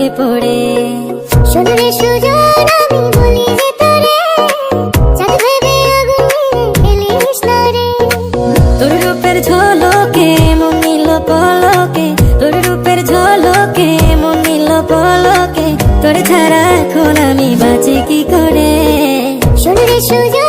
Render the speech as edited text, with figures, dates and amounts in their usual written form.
প্রেমে পড়ে। শোন রে সুজন আমি বলি যে তোরে, চাঁদ ভেবে আগুন নিয়ে খেলিস না রে। তোর রূপের ঝলকে মন নিল পলকে, তোর রূপের ঝলকে মন নিল পলকে, তোর ছাড়া এখন আমি বাঁচি কি করে। শোন রে সুজন